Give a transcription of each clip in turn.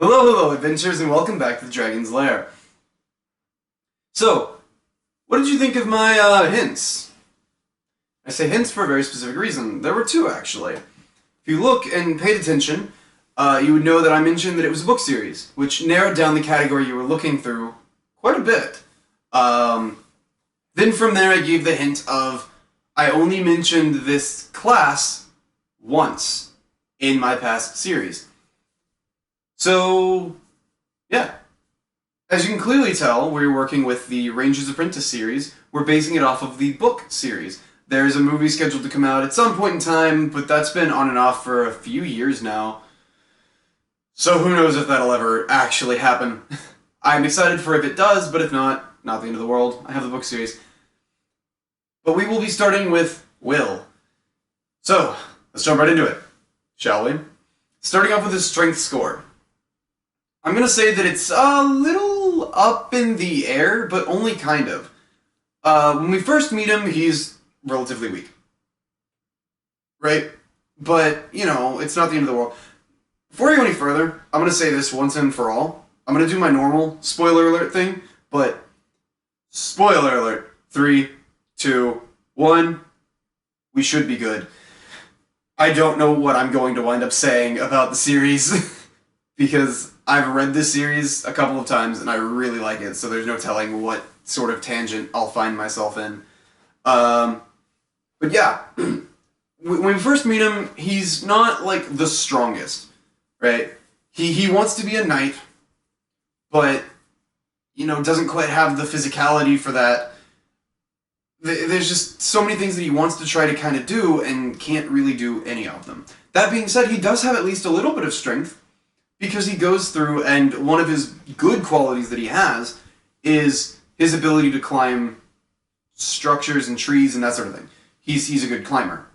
Hello, hello, adventurers, and welcome back to the Dragon's Lair. So, what did you think of my hints? I say hints for a very specific reason. There were two, actually. If you look and paid attention, you would know that I mentioned that it was a book series, which narrowed down the category you were looking through quite a bit. Then from there I gave the hint of I only mentioned this class once in my past series. So, yeah. As you can clearly tell, we're working with the Ranger's Apprentice series. We're basing it off of the book series. There's a movie scheduled to come out at some point in time, but that's been on and off for a few years now. So who knows if that'll ever actually happen. I'm excited for if it does, but if not, not the end of the world. I have the book series. But we will be starting with Will. So, let's jump right into it, shall we? Starting off with his strength score. I'm going to say that it's a little up in the air, but only kind of. When we first meet him, he's relatively weak. Right? But, you know, it's not the end of the world. Before I go any further, I'm going to say this once and for all. I'm going to do my normal spoiler alert thing, but spoiler alert. 3, 2, 1. We should be good. I don't know what I'm going to wind up saying about the series, because I've read this series a couple of times and I really like it, so there's no telling what sort of tangent I'll find myself in. But yeah, when we first meet him, he's not, like, the strongest, right? He wants to be a knight, but, you know, doesn't quite have the physicality for that. There's just so many things that he wants to try to kind of do and can't really do any of them. That being said, he does have at least a little bit of strength, because he goes through, and one of his good qualities that he has is his ability to climb structures and trees and that sort of thing. He's a good climber.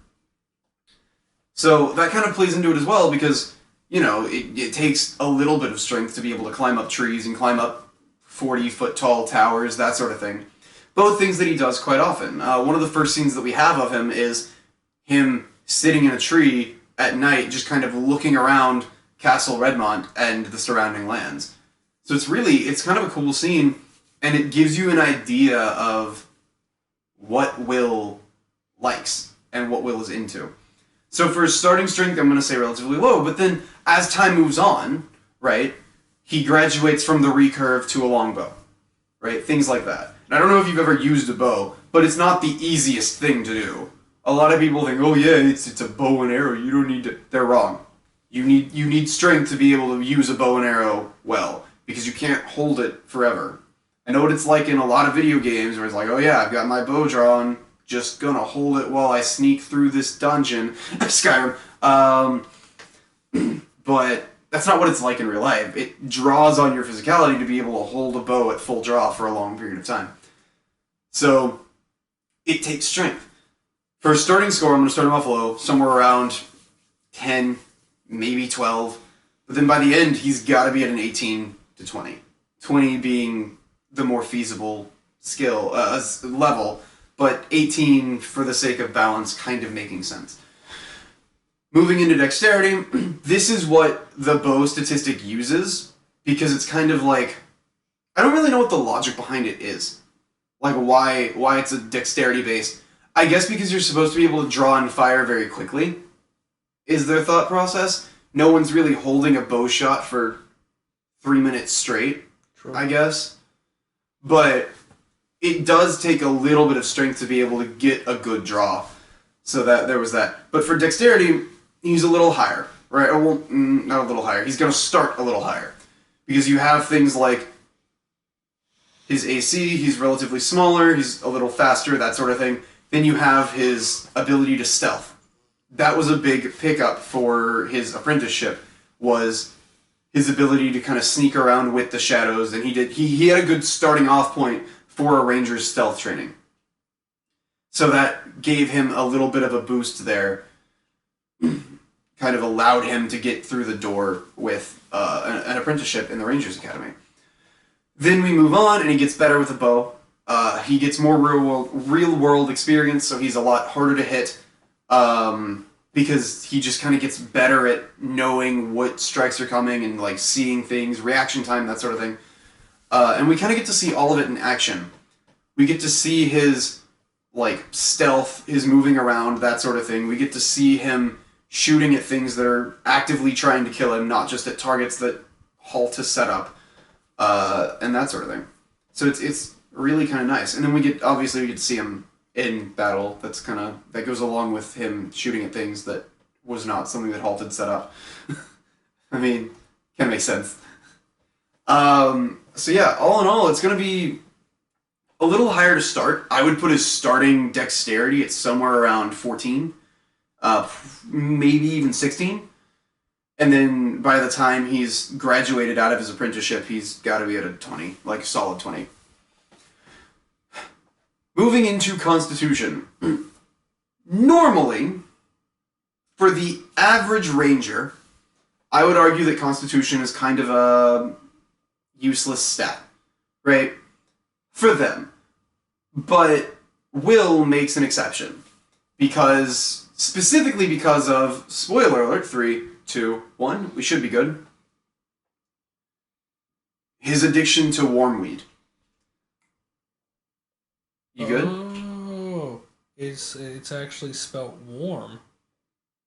So that kind of plays into it as well, because, you know, it takes a little bit of strength to be able to climb up trees and climb up 40-foot tall towers, that sort of thing. Both things that he does quite often. One of the first scenes that we have of him is him sitting in a tree at night, just kind of looking around Castle Redmont and the surrounding lands. So it's kind of a cool scene, and it gives you an idea of what Will likes and what Will is into. So for his starting strength, I'm going to say relatively low, but then as time moves on, right, he graduates from the recurve to a longbow, right, things like that. And I don't know if you've ever used a bow, but it's not the easiest thing to do. A lot of people think, oh yeah, it's a bow and arrow, you don't need to... They're wrong. You need strength to be able to use a bow and arrow well, because you can't hold it forever. I know what it's like in a lot of video games where it's like, oh yeah, I've got my bow drawn, just gonna hold it while I sneak through this dungeon, Skyrim. But that's not what it's like in real life. It draws on your physicality to be able to hold a bow at full draw for a long period of time. So, it takes strength. For a starting score, I'm going to start him off low, somewhere around 10, maybe 12. But then by the end, he's got to be at an 18 to 20. 20 being the more feasible skill level, but 18 for the sake of balance kind of making sense. Moving into dexterity, this is what the bow statistic uses, because it's kind of like, I don't really know what the logic behind it is. Like why it's a dexterity based. I guess because you're supposed to be able to draw and fire very quickly, is their thought process. No one's really holding a bow shot for 3 minutes straight, True. I guess. But it does take a little bit of strength to be able to get a good draw. So that there was that. But for dexterity, he's a little higher, right? Or, well, not a little higher. He's going to start a little higher. Because you have things like his AC, he's relatively smaller, he's a little faster, that sort of thing. Then you have his ability to stealth. That was a big pickup for his apprenticeship, was his ability to kind of sneak around with the shadows, and he had a good starting off point for a ranger's stealth training. So that gave him a little bit of a boost there, kind of allowed him to get through the door with an apprenticeship in the Rangers Academy. Then we move on, and he gets better with a bow. He gets more real-world experience, so he's a lot harder to hit. because he just kind of gets better at knowing what strikes are coming and like seeing things, reaction time, that sort of thing. And we kind of get to see all of it in action. We get to see his like stealth, his moving around, that sort of thing. We get to see him shooting at things that are actively trying to kill him, not just at targets that halt his setup, and that sort of thing. So it's really kind of nice. And then we get to see him in battle. That goes along with him shooting at things that was not something that halted setup. I mean, kind of makes sense. So yeah, all in all, it's going to be a little higher to start. I would put his starting dexterity at somewhere around 14, maybe even 16. And then by the time he's graduated out of his apprenticeship, he's got to be at a 20, like a solid 20. Moving into Constitution. Normally, for the average ranger, I would argue that Constitution is kind of a useless stat, right? For them. But Will makes an exception. Specifically because of, spoiler alert, 3, 2, 1, we should be good. His addiction to wormweed. You good? Oh, it's actually spelt warm.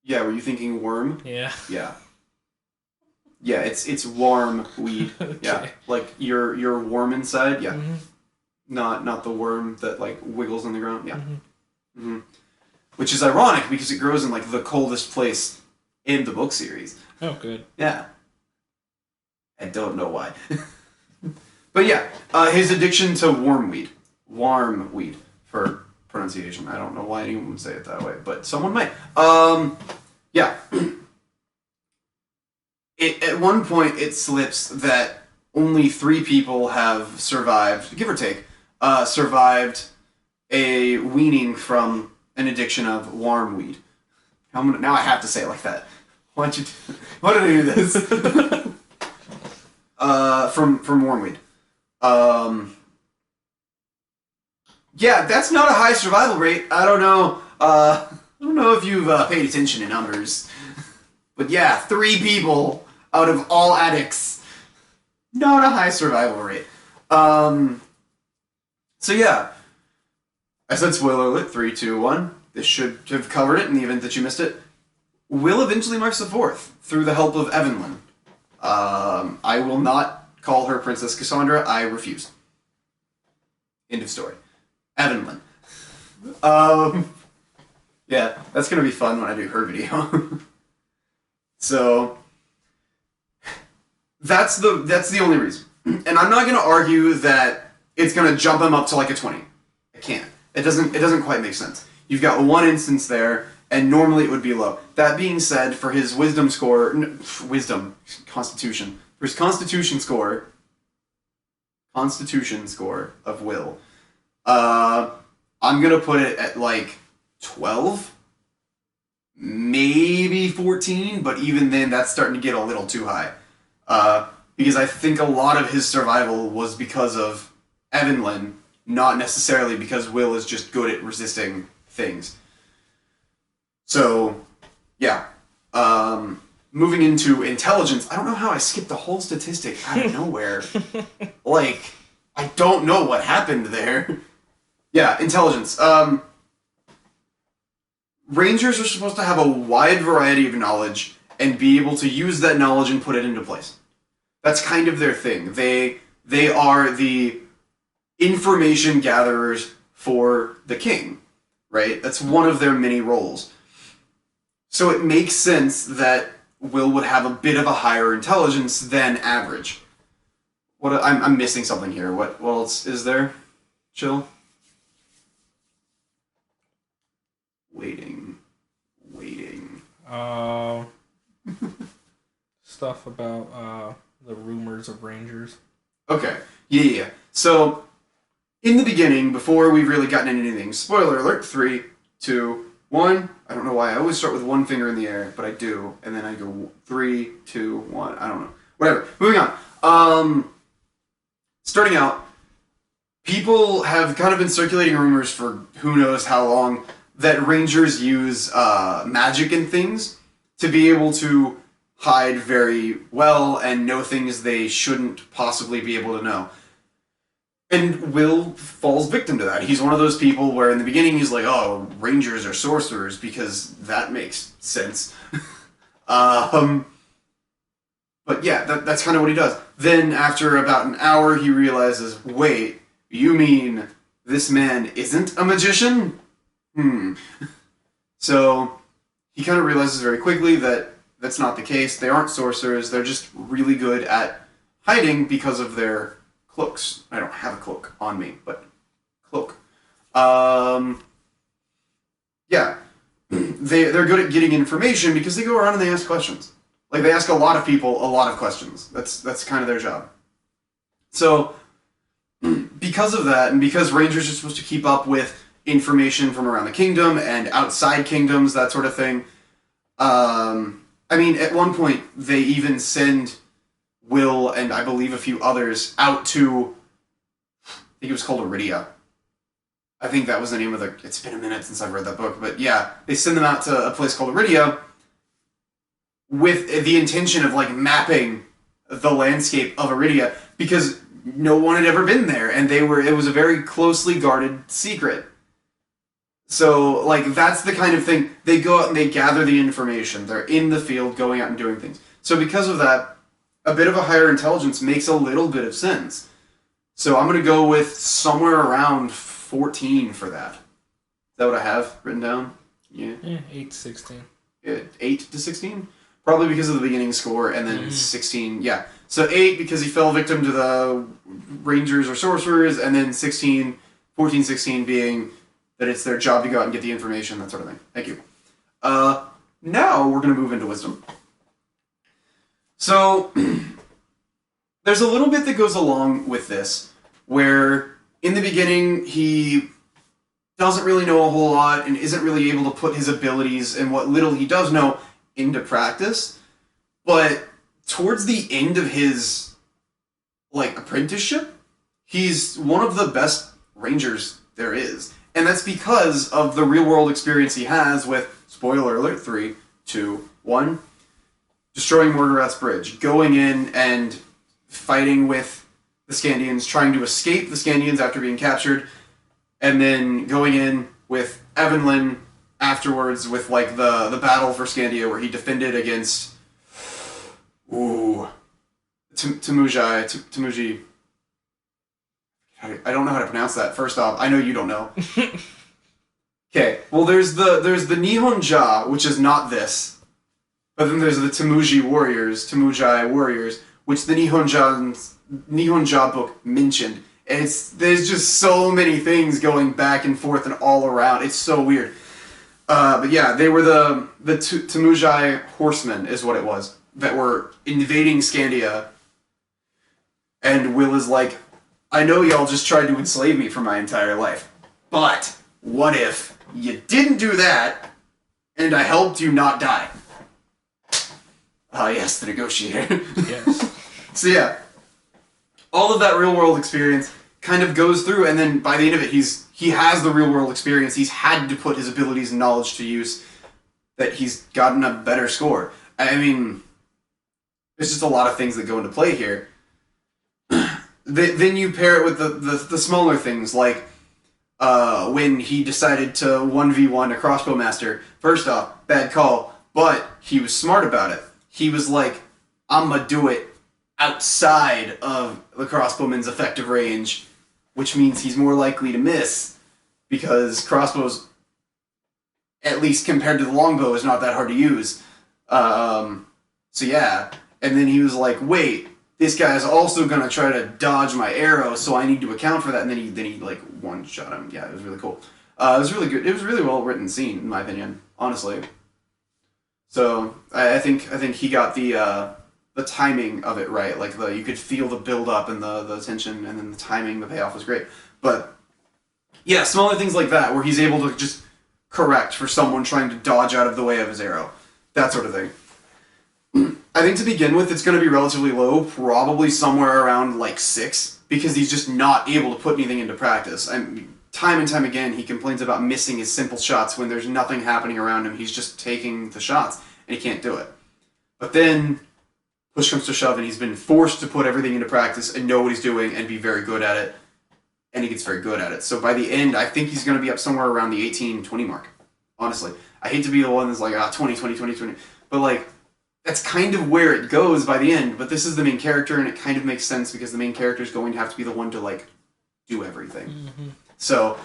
Yeah, were you thinking worm? Yeah. Yeah. Yeah, it's warm weed. Okay. Yeah, like you're warm inside. Yeah, not the worm that like wiggles on the ground. Yeah, which is ironic because it grows in like the coldest place in the book series. Oh, good. Yeah, I don't know why, but yeah, his addiction to wormweed for pronunciation. I don't know why anyone would say it that way, but someone might. Yeah. At one point, it slips that only 3 people have survived, give or take, survived a weaning from an addiction of wormweed. Now I have to say it like that. Why did I do this? From wormweed. Yeah, that's not a high survival rate. I don't know. I don't know if you've paid attention to numbers, but yeah, 3 people out of all addicts. Not a high survival rate. So yeah. I said spoiler alert, 3, 2, 1. This should have covered it in the event that you missed it. Will eventually march the 4th through the help of Evelyn. I will not call her Princess Cassandra. I refuse. End of story. Evelyn. Yeah, that's gonna be fun when I do her video. So that's the only reason. And I'm not going to argue that it's going to jump him up to like a 20. I can't. It doesn't quite make sense. You've got one instance there, and normally it would be low. That being said, for his Constitution score of Will, I'm going to put it at like 12, maybe 14, but even then that's starting to get a little too high. Because I think a lot of his survival was because of Evelyn, not necessarily because Will is just good at resisting things. So, yeah. Moving into intelligence, I don't know how I skipped the whole statistic out of nowhere. Like, I don't know what happened there. Yeah, intelligence. Rangers are supposed to have a wide variety of knowledge and be able to use that knowledge and put it into place. That's kind of their thing. They are the information gatherers for the king, right? That's one of their many roles. So it makes sense that Will would have a bit of a higher intelligence than average. I'm missing something here. What else is there? Chill. Waiting. Stuff about the rumors of Rangers. Okay. Yeah. So, in the beginning, before we've really gotten into anything, spoiler alert, 3, 2, 1. I don't know why I always start with one finger in the air, but I do. And then I go 3, 2, 1. I don't know. Whatever. Moving on. Starting out, people have kind of been circulating rumors for who knows how long that Rangers use magic and things to be able to hide very well and know things they shouldn't possibly be able to know. And Will falls victim to that. He's one of those people where in the beginning he's like, oh, Rangers are sorcerers, because that makes sense. But yeah, that's kind of what he does. Then after about an hour he realizes, wait, you mean this man isn't a magician? So he kind of realizes very quickly that that's not the case. They aren't sorcerers. They're just really good at hiding because of their cloaks. I don't have a cloak on me, but cloak. Yeah. They're good at getting information because they go around and they ask questions. Like, they ask a lot of people a lot of questions. That's kind of their job. So, because of that, and because Rangers are supposed to keep up with information from around the kingdom and outside kingdoms, that sort of thing, I mean, at one point, they even send Will and I believe a few others out to, I think it was called Iridia. I think that was the name of the, it's been a minute since I've read that book, but yeah, they send them out to a place called Iridia with the intention of, like, mapping the landscape of Iridia, because no one had ever been there, and it was a very closely guarded secret. So, like, that's the kind of thing, they go out and they gather the information, they're in the field going out and doing things. So because of that, a bit of a higher intelligence makes a little bit of sense. So I'm going to go with somewhere around 14 for that. Is that what I have written down? Yeah. 8 to 16. 8 to 16? Probably because of the beginning score, and then 16, yeah. So 8 because he fell victim to the Rangers or sorcerers, and then 14, 16 being that it's their job to go out and get the information, that sort of thing. Thank you. Now we're going to move into wisdom. So, there's a little bit that goes along with this, where in the beginning he doesn't really know a whole lot and isn't really able to put his abilities and what little he does know into practice, but towards the end of his, like, apprenticeship, he's one of the best Rangers there is. And that's because of the real-world experience he has with, spoiler alert, 3, 2, 1... destroying Morgorath's bridge, going in and fighting with the Scandians, trying to escape the Scandians after being captured, and then going in with Evenlyn afterwards with, like, the battle for Scandia where he defended against Temujin. I don't know how to pronounce that. First off, I know you don't know. Okay, well, there's the Nihonja, which is not this. But then there's the Temujin warriors, which the Nihonja book mentioned. And there's just so many things going back and forth and all around. It's so weird. But yeah, they were the Temujin horsemen, is what it was, that were invading Scandia. And Will is like, I know y'all just tried to enslave me for my entire life, but what if you didn't do that, and I helped you not die? Ah, yes, the negotiator. Yes. So yeah, all of that real-world experience kind of goes through, and then by the end of it, he has the real-world experience. He's had to put his abilities and knowledge to use, that he's gotten a better score. I mean, there's just a lot of things that go into play here. Then you pair it with the smaller things, like when he decided to 1v1 a crossbow master. First off, bad call, but he was smart about it. He was like, I'm gonna do it outside of the crossbowman's effective range, which means he's more likely to miss, because crossbows, at least compared to the longbow, is not that hard to use. So yeah, and then he was like, wait, this guy's also gonna try to dodge my arrow, so I need to account for that, and then he like one-shot him. Yeah, it was really cool. It was really good. It was a really well-written scene, in my opinion, honestly. So I think he got the timing of it right. Like, you could feel the build-up and the tension, and then the timing, the payoff was great. But yeah, smaller things like that, where he's able to just correct for someone trying to dodge out of the way of his arrow, that sort of thing. I think to begin with, it's going to be relatively low, probably somewhere around like 6, because he's just not able to put anything into practice. time and time again, he complains about missing his simple shots when there's nothing happening around him. He's just taking the shots, and he can't do it. But then, push comes to shove, and he's been forced to put everything into practice and know what he's doing and be very good at it. And he gets very good at it. So by the end, I think he's going to be up somewhere around the 18-20 mark. Honestly. I hate to be the one that's like, 20, 20, 20, 20. But, like, that's kind of where it goes by the end. But this is the main character, and it kind of makes sense because the main character is going to have to be the one to, like, do everything. Mm-hmm. So,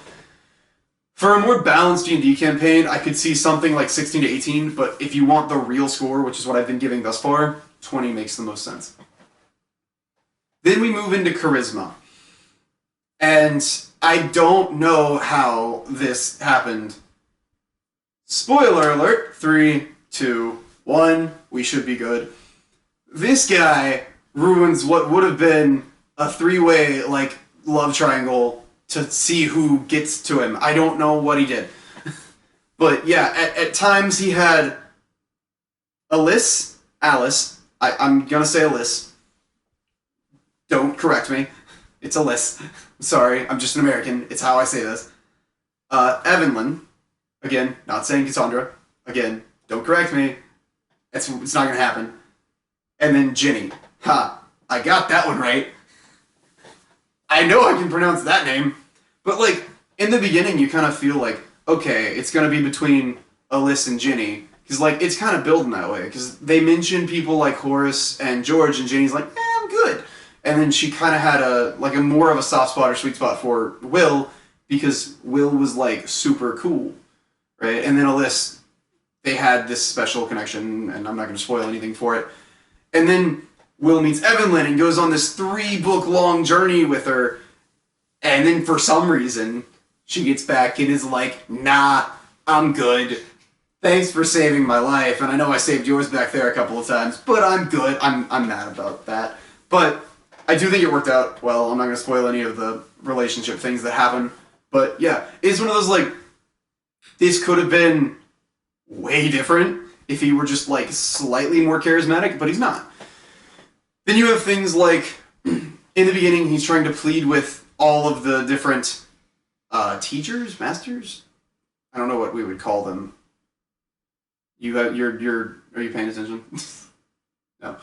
for a more balanced D&D campaign, I could see something like 16 to 18, but if you want the real score, which is what I've been giving thus far, 20 makes the most sense. Then we move into charisma. And I don't know how this happened. Spoiler alert, 3, 2, 1, we should be good. This guy ruins what would have been a 3-way, like, love triangle to see who gets to him. I don't know what he did. But yeah, at times he had Alice, I'm gonna say Alice. Don't correct me. It's Alice. Sorry, I'm just an American. It's how I say this. Evelyn. Again, not saying Cassandra. Again, don't correct me. It's not gonna happen. And then Ginny. Ha! I got that one right. I know I can pronounce that name. But, like, in the beginning, you kind of feel like, okay, it's going to be between Alice and Ginny. Because, like, it's kind of building that way. Because they mention people like Horace and George, and Ginny's like, I'm good. And then she kind of had a more of a soft spot or sweet spot for Will, because Will was, like, super cool, right? And then Alice, they had this special connection, and I'm not going to spoil anything for it. And then Will meets Evelyn and goes on this 3-book-long journey with her. And then for some reason, she gets back and is like, nah, I'm good. Thanks for saving my life. And I know I saved yours back there a couple of times, but I'm good. I'm mad about that. But I do think it worked out well. I'm not going to spoil any of the relationship things that happen. But yeah, it's one of those, like, this could have been way different if he were just, like, slightly more charismatic, but he's not. Then you have things like, in the beginning, he's trying to plead with all of the different teachers, masters. I don't know what we would call them. Are you paying attention? No,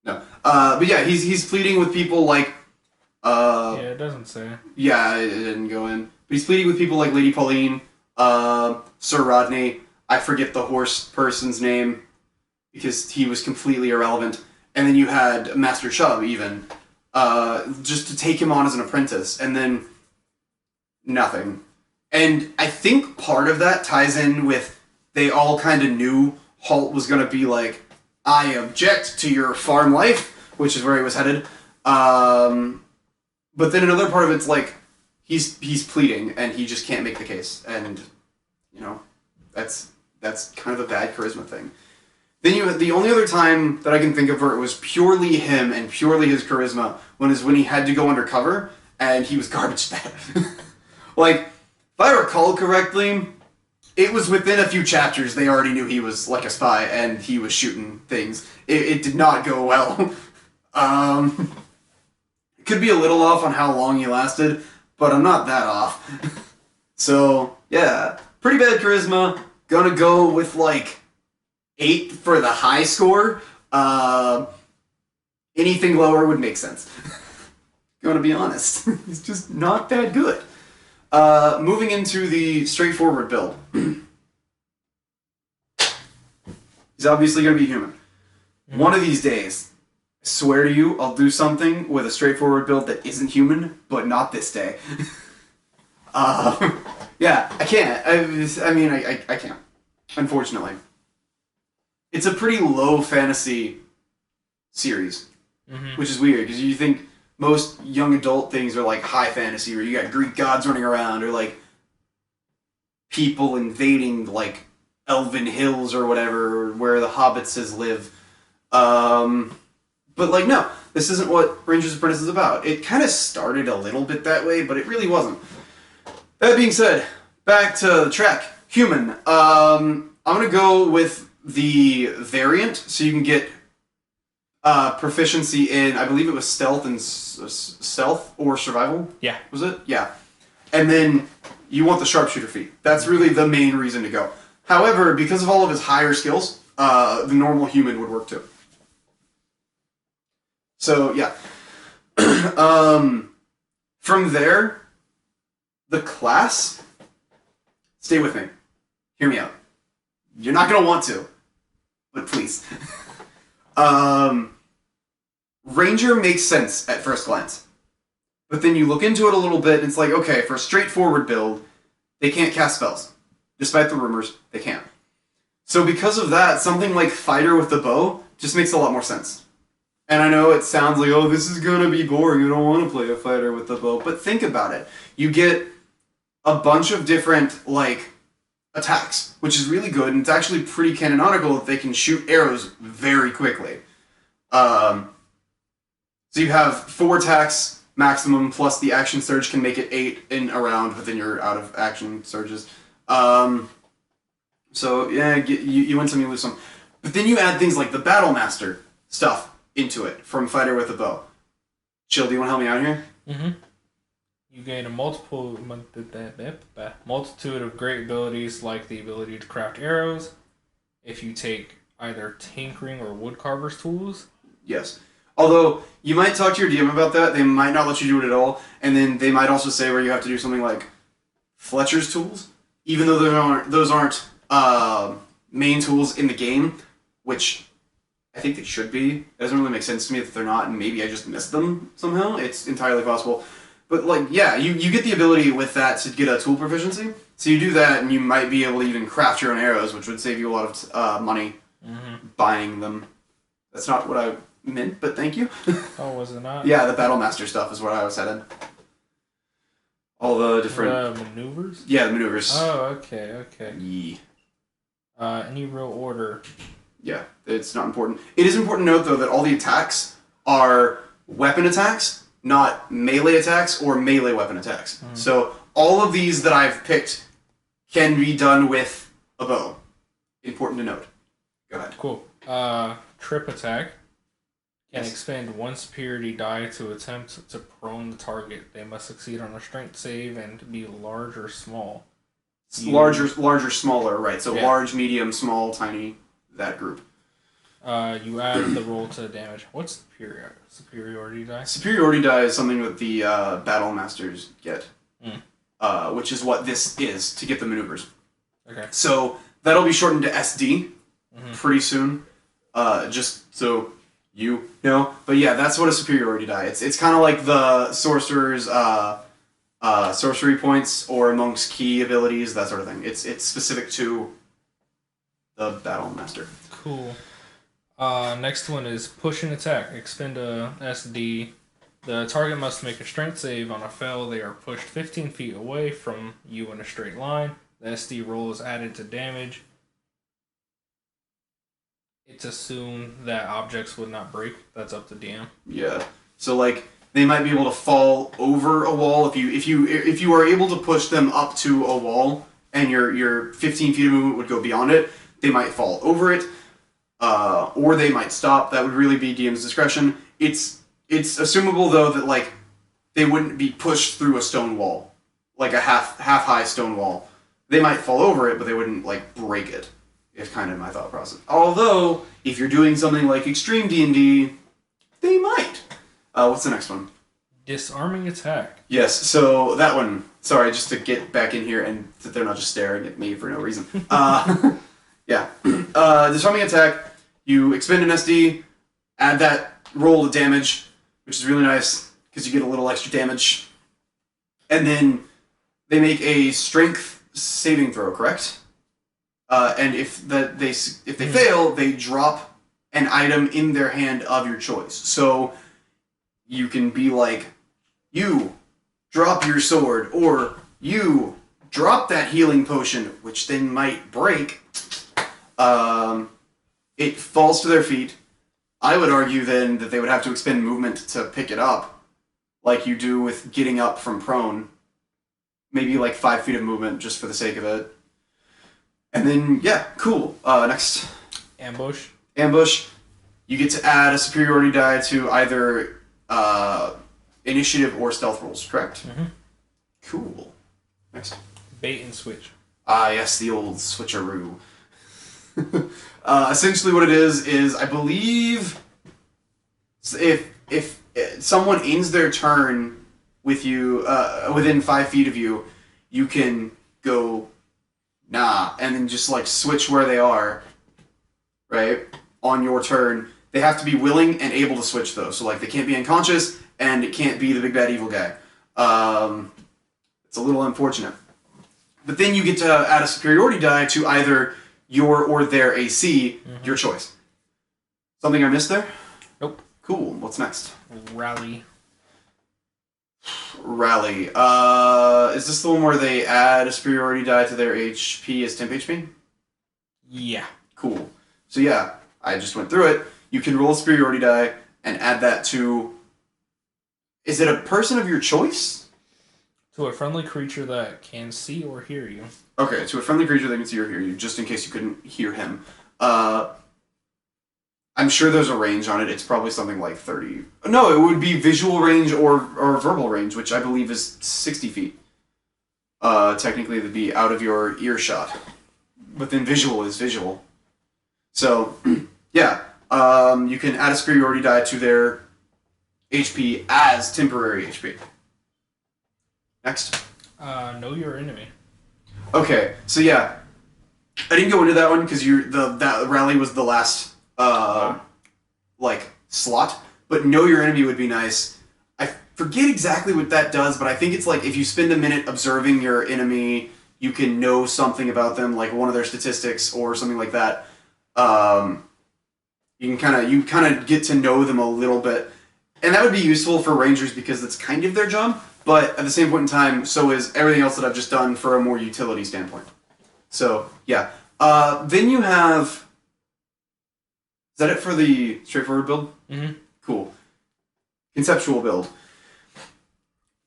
no. But yeah, he's pleading with people like. Yeah, it doesn't say. Yeah, it didn't go in. But he's pleading with people like Lady Pauline, Sir Rodney. I forget the horse person's name because he was completely irrelevant. And then you had Master Chubb even. Just to take him on as an apprentice, and then nothing. And I think part of that ties in with they all kind of knew Holt was going to be like, I object to your farm life, which is where he was headed. But then another part of it's like, he's pleading, and he just can't make the case. And, you know, that's kind of a bad charisma thing. Then the only other time that I can think of where it was purely him and purely his charisma is when he had to go undercover and he was garbage bad. Like, if I recall correctly, it was within a few chapters they already knew he was like a spy and he was shooting things. It did not go well. It could be a little off on how long he lasted, but I'm not that off. So, yeah, pretty bad charisma. Gonna go with, like, 8 for the high score. Anything lower would make sense. Gonna be honest. He's just not that good. Moving into the straightforward build. He's obviously gonna be human. Mm-hmm. One of these days, I swear to you, I'll do something with a straightforward build that isn't human, but not this day. Yeah, I can't. I can't. Unfortunately. It's a pretty low fantasy series, which is weird, because you think most young adult things are like high fantasy, where you got Greek gods running around, or like people invading like elven hills or whatever, where the hobbitses live. But like, no, this isn't what Ranger's Apprentice is about. It kind of started a little bit that way, but it really wasn't. That being said, back to the track. Human. I'm gonna go with the variant, so you can get proficiency in, I believe it was stealth and stealth or survival. Yeah. Was it? Yeah. And then you want the sharpshooter feat. That's really the main reason to go. However, because of all of his higher skills, the normal human would work too. So, yeah. From there, the class, stay with me. Hear me out. You're not going to want to, but please. Ranger makes sense at first glance. But then you look into it a little bit, and it's like, okay, for a straightforward build, they can't cast spells. Despite the rumors, they can't. So because of that, something like Fighter with the Bow just makes a lot more sense. And I know it sounds like, oh, this is going to be boring, I don't want to play a Fighter with the Bow. But think about it. You get a bunch of different, like, attacks, which is really good, and it's actually pretty canonical that they can shoot arrows very quickly. So you have 4 attacks maximum, plus the action surge can make it 8 in a round, but then you're out of action surges. So, yeah, you win some, you lose some. But then you add things like the Battle Master stuff into it from Fighter with a Bow. Chill, do you want to help me out here? Mm-hmm. You gain a multitude of great abilities, like the ability to craft arrows, if you take either tinkering or woodcarver's tools. Yes. Although, you might talk to your DM about that, they might not let you do it at all, and then they might also say where you have to do something like Fletcher's tools, even though those aren't main tools in the game, which I think they should be. It doesn't really make sense to me that they're not, and maybe I just missed them somehow. It's entirely possible. But, like, yeah, you get the ability with that to get a tool proficiency. So you do that, and you might be able to even craft your own arrows, which would save you a lot of money buying them. That's not what I meant, but thank you. Oh, was it not? Yeah, the Battle Master stuff is what I was headed. All the different... maneuvers? Yeah, the maneuvers. Oh, okay. Yeah. Any real order. Yeah, it's not important. It is important to note, though, that all the attacks are weapon attacks, not melee attacks or melee weapon attacks. So all of these that I've picked can be done with a bow. Important to note. Go ahead. Cool. Trip attack can expend 1 superiority die to attempt to prone the target. They must succeed on a strength save and be large or small. Larger, smaller, right. So large, medium, small, tiny, that group. You add the roll to damage. What's superiority die? Superiority die is something that the Battle Masters get, which is what this is, to get the maneuvers. Okay. So that'll be shortened to SD pretty soon, just so you know. But yeah, that's what a superiority die. It's kind of like the sorcerer's sorcery points or monk's key abilities, that sort of thing. It's specific to the Battle Master. Cool. Next one is push and attack. Expend a SD. The target must make a strength save. On a fail, they are pushed 15 feet away from you in a straight line. The SD roll is added to damage. It's assumed that objects would not break. That's up to DM. Yeah. So like they might be able to fall over a wall if you are able to push them up to a wall and your 15 feet of movement would go beyond it. They might fall over it, or they might stop. That would really be DM's discretion. It's assumable though that like they wouldn't be pushed through a stone wall, like a half high stone wall. They might fall over it, but they wouldn't like break it. Is kind of my thought process. Although if you're doing something like extreme D&D, they might. What's the next one? Disarming attack. Yes. So that one. Sorry, just to get back in here and that they're not just staring at me for no reason. Yeah. Disarming attack. You expend an SD, add that roll to damage, which is really nice because you get a little extra damage. And then they make a strength saving throw, correct? And if they fail, they drop an item in their hand of your choice. So you can be like, you drop your sword, or you drop that healing potion, which then might break. It falls to their feet. I would argue then that they would have to expend movement to pick it up, like you do with getting up from prone. Maybe like 5 feet of movement just for the sake of it. And then, yeah, cool. Next. Ambush. Ambush. You get to add a superiority die to either initiative or stealth rolls, correct? Mm-hmm. Cool. Next. Bait and switch. Ah, yes, the old switcheroo. Essentially, what it is I believe if someone ends their turn with you within 5 feet of you, you can go nah, and then just like switch where they are, right on your turn. They have to be willing and able to switch though, so like they can't be unconscious and it can't be the big bad evil guy. It's a little unfortunate. But then you get to add a superiority die to either your or their AC, your choice. Something I missed there? Nope. Cool. What's next? Rally. Rally. Is this the one where they add a superiority die to their HP as temp HP? Yeah. Cool. So yeah, I just went through it. You can roll a superiority die and add that to... Is it a person of your choice? To a friendly creature that can see or hear you. Okay, to a friendly creature that can see or hear you, just in case you couldn't hear him. I'm sure there's a range on it. It's probably something like 30. No, it would be visual range or verbal range, which I believe is 60 feet. Technically, it would be out of your earshot. But then visual is visual. So, yeah. You can add a superiority die to their HP as temporary HP. Next. Know your enemy. Okay, so yeah. I didn't go into that one because that rally was the last slot, but know your enemy would be nice. I forget exactly what that does, but I think it's like if you spend a minute observing your enemy, you can know something about them, like one of their statistics or something like that. You kind of get to know them a little bit, and that would be useful for rangers because it's kind of their job. But at the same point in time, so is everything else that I've just done for a more utility standpoint. So yeah. Then you have. Is that it for the straightforward build? Mm-hmm. Cool. Conceptual build.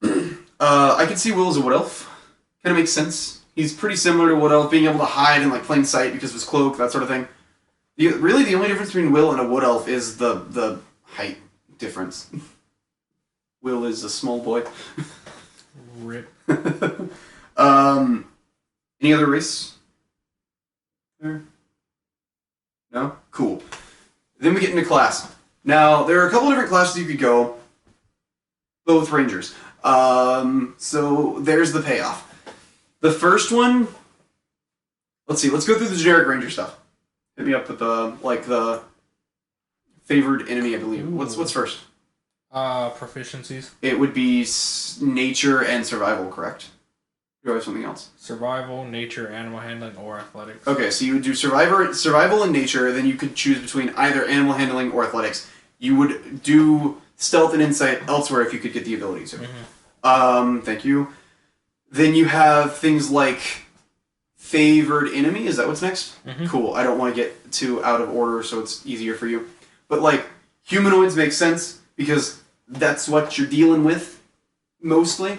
I could see Will as a Wood Elf. Kind of makes sense. He's pretty similar to Wood Elf, being able to hide in like plain sight because of his cloak, that sort of thing. Really, the only difference between Will and a Wood Elf is the height difference. Will is a small boy. Rip. Any other race? There? No? Cool. Then we get into class. Now, there are a couple different classes you could go. Both rangers. So there's the payoff. The first one... Let's see, let's go through the generic ranger stuff. Hit me up with the favored enemy, I believe. Ooh. What's first? Proficiencies. It would be nature and survival, correct? Do I have something else? Survival, nature, animal handling, or athletics. Okay, so you would do survival and nature, then you could choose between either animal handling or athletics. You would do stealth and insight elsewhere if you could get the ability to. Mm-hmm. Thank you. Then you have things like favored enemy. Is that what's next? Mm-hmm. Cool. I don't want to get too out of order, so it's easier for you. But like humanoids make sense because that's what you're dealing with mostly.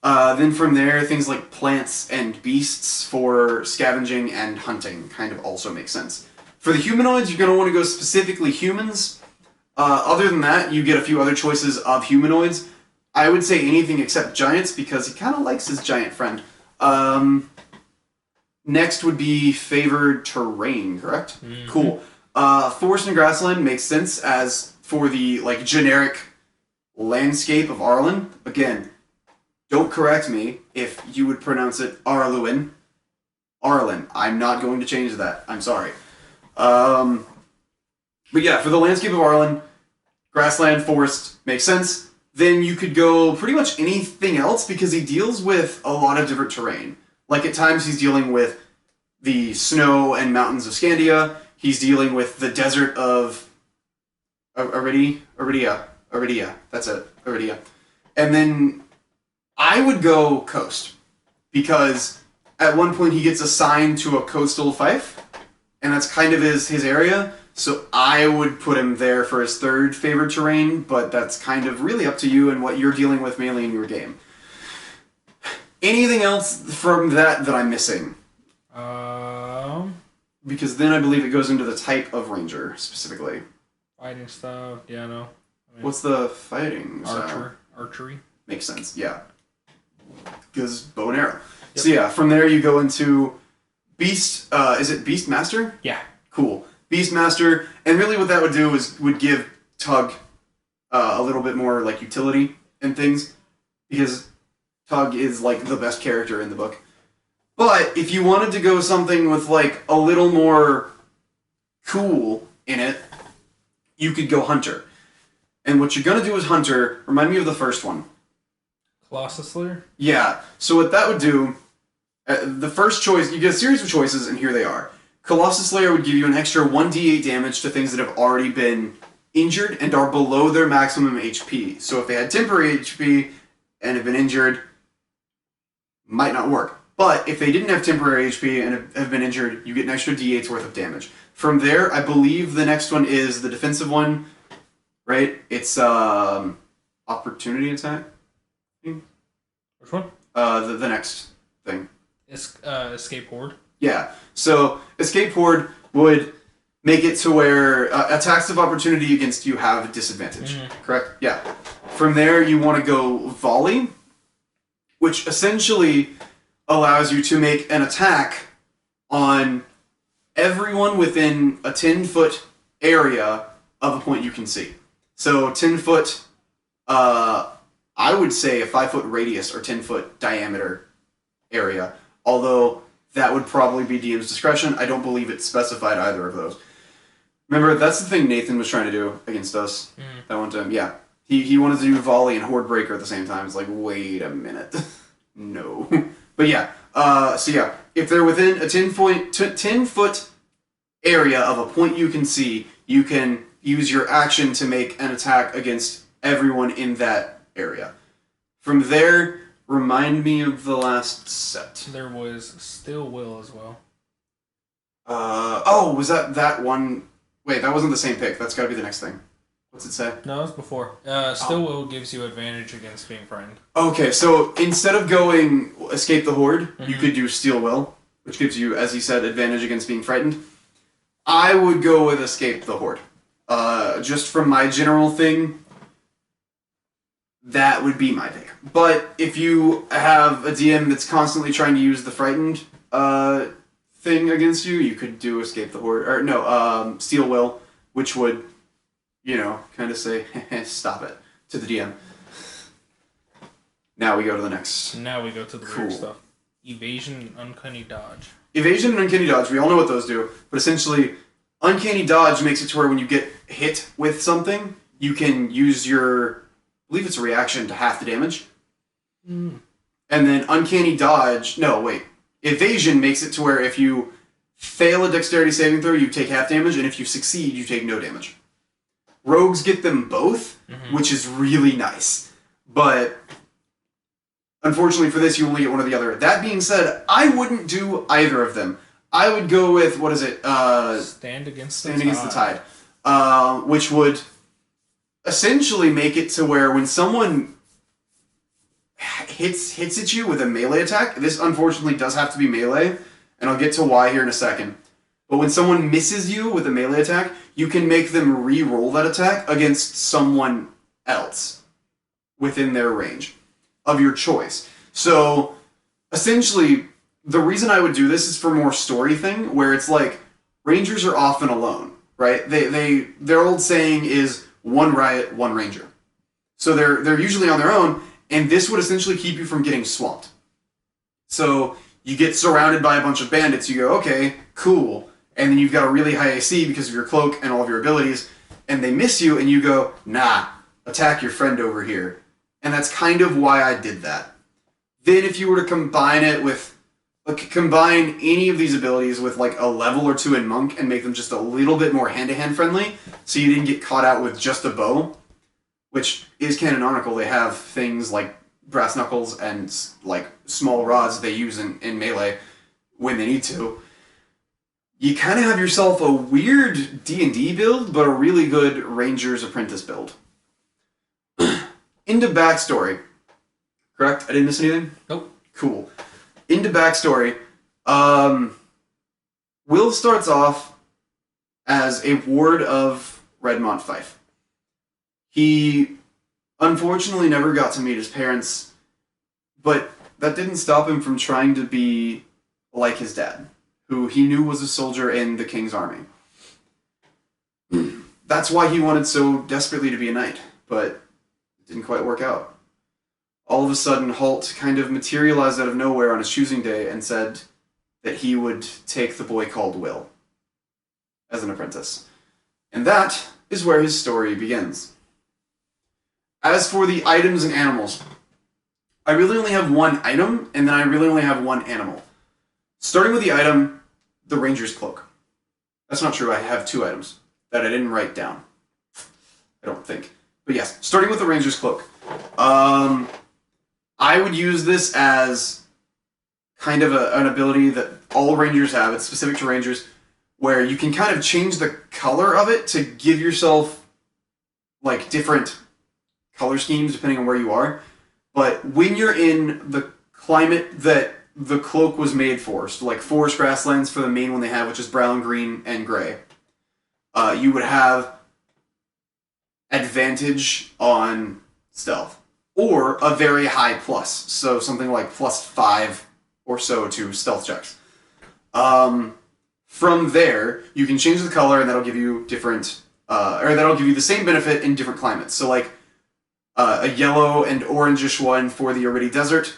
Then from there, things like plants and beasts for scavenging and hunting kind of also make sense. For the humanoids, you're going to want to go specifically humans. Other than that, you get a few other choices of humanoids. I would say anything except giants because he kind of likes his giant friend. Next would be favored terrain, correct? Mm-hmm. Cool. Forest and grassland makes sense as for the like generic landscape of Arlen. Again, don't correct me if you would pronounce it Arluin. Arlen. I'm not going to change that. I'm sorry. But yeah, for the landscape of Arlen, grassland, forest makes sense. Then you could go pretty much anything else because he deals with a lot of different terrain. Like at times he's dealing with the snow and mountains of Scandia. He's dealing with the desert of Aridia. That's it. Aridia. And then I would go coast because at one point he gets assigned to a coastal fief, and that's kind of his area. So I would put him there for his third favorite terrain, but that's kind of really up to you and what you're dealing with mainly in your game. Anything else from that I'm missing? Because then I believe it goes into the type of ranger specifically. Fighting stuff, yeah, no. What's the fighting? Archery. Makes sense, yeah. because bow and arrow. Yep. So yeah, from there you go into Beast. Is it Beastmaster? Yeah. Cool. Beastmaster, and really what that would do is would give Tug a little bit more like utility and things, because Tug is like the best character in the book. But if you wanted to go something with like a little more cool in it, you could go Hunter. And what you're gonna do is Hunter. Remind me of the first one. Colossus Slayer? Yeah. So what that would do, the first choice, you get a series of choices, and here they are. Colossus Slayer would give you an extra 1d8 damage to things that have already been injured and are below their maximum HP. So if they had temporary HP and have been injured, might not work. But if they didn't have temporary HP and have been injured, you get an extra d8's worth of damage. From there, I believe the next one is the defensive one, right? It's opportunity attack. Which one? The next thing. Escape Horde. Yeah. So Escape Horde would make it to where attacks of opportunity against you have a disadvantage. Mm-hmm. Correct? Yeah. From there, you want to go Volley, which essentially allows you to make an attack on everyone within a 10-foot area of a point you can see. So 10-foot, I would say a 5-foot radius or 10-foot diameter area, although that would probably be DM's discretion. I don't believe it's specified either of those. Remember, that's the thing Nathan was trying to do against us that one time. Yeah. He wanted to do Volley and Horde Breaker at the same time. It's like, wait a minute. No. But yeah. So yeah, if they're within a 10-foot area of a point you can see, you can use your action to make an attack against everyone in that area. From there, remind me of the last set. There was Still Will as well. Was that one? Wait, that wasn't the same pick. That's got to be the next thing. What's it say? No, it was before. Still Will gives you advantage against being frightened. Okay, so instead of going Escape the Horde, you could do Steel Will, which gives you, as he said, advantage against being frightened. I would go with Escape the Horde. Just from my general thing, that would be my pick. But if you have a DM that's constantly trying to use the frightened thing against you, you could do Escape the Horde, or no, Steel Will, which would, kind of say, stop it, to the DM. Now we go to the next. Now we go to the weird stuff. Evasion, Uncanny Dodge. Evasion and Uncanny Dodge, we all know what those do, but essentially, Uncanny Dodge makes it to where when you get hit with something, you can use your, I believe it's a reaction to half the damage. And then Uncanny Dodge, Evasion makes it to where if you fail a dexterity saving throw, you take half damage, and if you succeed, you take no damage. Rogues get them both, which is really nice. But unfortunately for this, you only get one or the other. That being said, I wouldn't do either of them. I would go with, what is it? Stand Against the Tide. Which would essentially make it to where when someone hits at you with a melee attack, this unfortunately does have to be melee, and I'll get to why here in a second. But when someone misses you with a melee attack, you can make them re-roll that attack against someone else within their range of your choice. So, essentially, the reason I would do this is for more story thing, where it's like, Rangers are often alone, right? Their old saying is, one riot, one Ranger. So they're usually on their own, and this would essentially keep you from getting swamped. So, you get surrounded by a bunch of bandits, you go, okay, cool. And then you've got a really high AC because of your cloak and all of your abilities, and they miss you, and you go, nah, attack your friend over here. And that's kind of why I did that. Then if you were to combine it with, combine any of these abilities with like a level or two in Monk and make them just a little bit more hand-to-hand friendly, so you didn't get caught out with just a bow, which is canonical. They have things like brass knuckles and like small rods they use in melee when they need to. You kind of have yourself a weird D&D build, but a really good Ranger's Apprentice build. Into backstory. Correct? I didn't miss anything? Nope. Cool. Into backstory. Will starts off as a ward of Redmont Fife. He unfortunately never got to meet his parents, but that didn't stop him from trying to be like his dad, who he knew was a soldier in the king's army. That's why he wanted so desperately to be a knight, but it didn't quite work out. All of a sudden, Holt kind of materialized out of nowhere on his choosing day and said that he would take the boy called Will as an apprentice. And that is where his story begins. As for the items and animals, I really only have one item, and then I really only have one animal. Starting with the item, the Ranger's Cloak. That's not true, I have two items that I didn't write down. I don't think. But yes, starting with the Ranger's Cloak. I would use this as kind of an ability that all Rangers have. It's specific to Rangers, where you can kind of change the color of it to give yourself like different color schemes depending on where you are. But when you're in the climate that the cloak was made for, so like forest grasslands for the main one they have, which is brown, green, and gray, you would have advantage on stealth, or a very high plus, so something like +5 or so to stealth checks. From there, you can change the color, and that'll give you different, or that'll give you the same benefit in different climates. So like a yellow and orangish one for the Aridity Desert,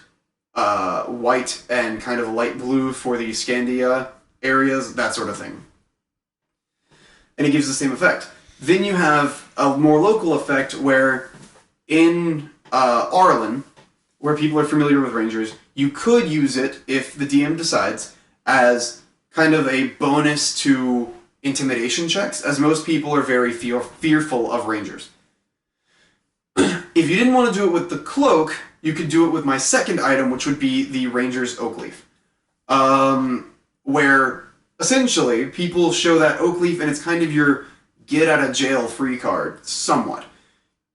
white and kind of light blue for the Scandia areas, that sort of thing. And it gives the same effect. Then you have a more local effect where in Arlen, where people are familiar with Rangers, you could use it, if the DM decides, as kind of a bonus to intimidation checks, as most people are very fearful of Rangers. If you didn't want to do it with the cloak, you could do it with my second item, which would be the Ranger's Oak Leaf. Where, essentially, people show that Oak Leaf, and it's kind of your get-out-of-jail-free card, somewhat.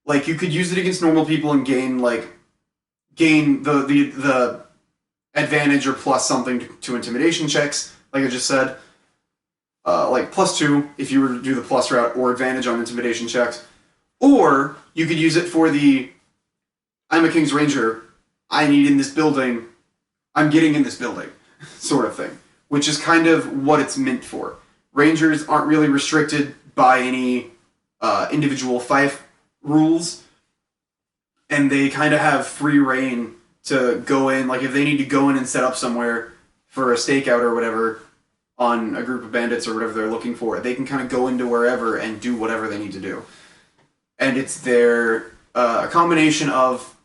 Like, you could use it against normal people and gain the advantage or plus something to intimidation checks, like I just said. Like, +2 if you were to do the plus route, or advantage on intimidation checks. Or you could use it for the, I'm a King's Ranger, I need in this building, I'm getting in this building, sort of thing. Which is kind of what it's meant for. Rangers aren't really restricted by any individual fief rules, and they kind of have free reign to go in, like if they need to go in and set up somewhere for a stakeout or whatever on a group of bandits or whatever they're looking for, they can kind of go into wherever and do whatever they need to do. And it's their a combination of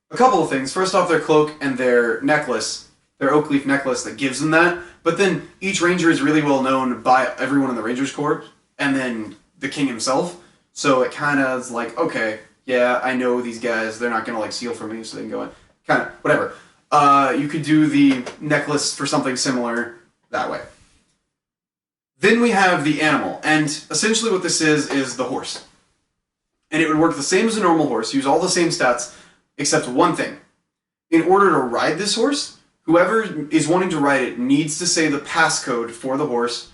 a couple of things. First off, their cloak and their necklace, their oak leaf necklace that gives them that. But then each ranger is really well known by everyone in the Rangers Corps, and then the king himself. So it kind of is like, okay, yeah, I know these guys. They're not going to like steal from me, so they can go in. Kind of, whatever. You could do the necklace for something similar that way. Then we have the animal, and essentially what this is the horse. And it would work the same as a normal horse, use all the same stats, except one thing. In order to ride this horse, whoever is wanting to ride it needs to say the passcode for the horse,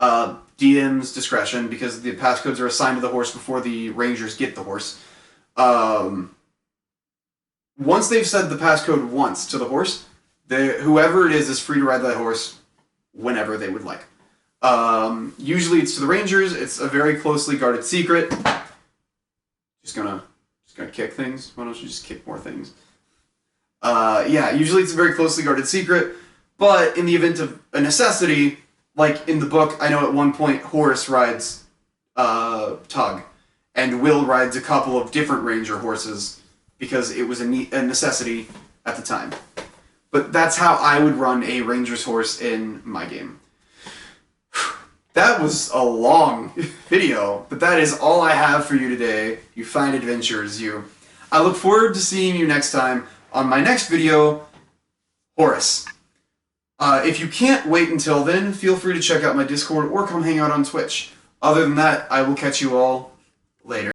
DM's discretion, because the passcodes are assigned to the horse before the Rangers get the horse. Once they've said the passcode once to the horse, whoever it is free to ride that horse whenever they would like. Usually it's to the Rangers, it's a very closely guarded secret. Just gonna kick things. Why don't you just kick more things? Yeah, usually it's a very closely guarded secret, but in the event of a necessity, like in the book, I know at one point Horace rides Tug, and Will rides a couple of different Ranger horses because it was a necessity at the time. But that's how I would run a Ranger's horse in my game. That was a long video, but that is all I have for you today, you fine adventurers, you. I look forward to seeing you next time on my next video, Horace. If you can't wait until then, feel free to check out my Discord or come hang out on Twitch. Other than that, I will catch you all later.